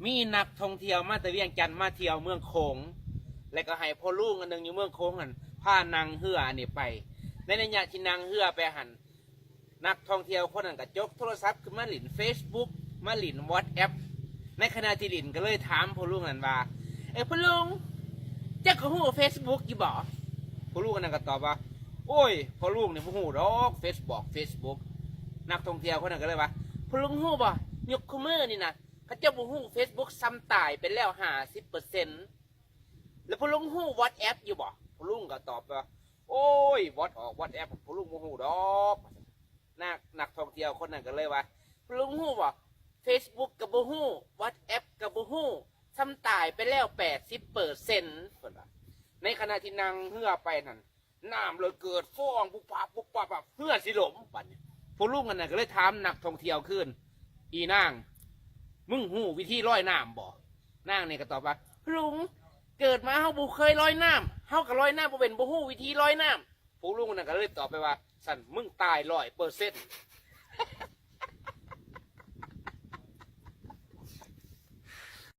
มีนักท่องเที่ยวมาแต่เวียงจันทน์มาเที่ยวเมืองโขงแล้วก็ให้พ่อลุงอันนึงอยู่เมืองโขงหันพานางเฮืออันนี้ไปในระยะที่นางเฮือไปหันนักท่องเที่ยวคนนั้นก็จกโทรศัพท์ขึ้นมาหลิน Facebook มาหลิน WhatsApp ในขณะที่หลินก็เลยถามพ่อลุงนั่นว่าพ่อลุงเจ้าก็ฮู้ Facebook อยู่บ่พ่อลุงนั่นก็ตอบว่าโอ้ยพ่อลุงเนี่ยบ่ฮู้ดอก Facebook นักท่องเที่ยวคนนั้นก็เลยว่าพ่อลุงฮู้บ่ยกมือนี่นะเขาเจ้าบ่ฮู้ Facebook ซ้ำตายไปแล้ว 50%แล้วพ่อลุงฮู้ WhatsApp อยู่บ่พ่อลุงก็ตอบว่าโอ้ย WhatsApp พ่อลุงบ่ฮู้ดอกนักท่องเที่ยวคนนั้นก็เลยว่าพ่อลุงฮู้บ่ Facebook ก็บ่ฮู้ WhatsApp ก็บ่ฮู้ซ้ำตายไปแล้ว 80%เพิ่นว่าในขณะที่นางเฮือไปนั่นน้ำเลยเกิดฟ้องปุ๊บปับเฮือสิหลมบัดนี้พ่อลุงนั่นก็เลยถามนักท่องเที่ยวขึ้นอีนางมึงหูวิธีลอยน้ำบ่นางนี่ก็ตอบว่าลุงเกิดมาเฮาบ่เคยลอยน้ำเฮาก็ลอยน้ำบ่เป็นบ่ฮู้วิธีลอยน้ำผู้ลุงนั่นก็เลยตอบไปว่าสั่นมึงตาย100%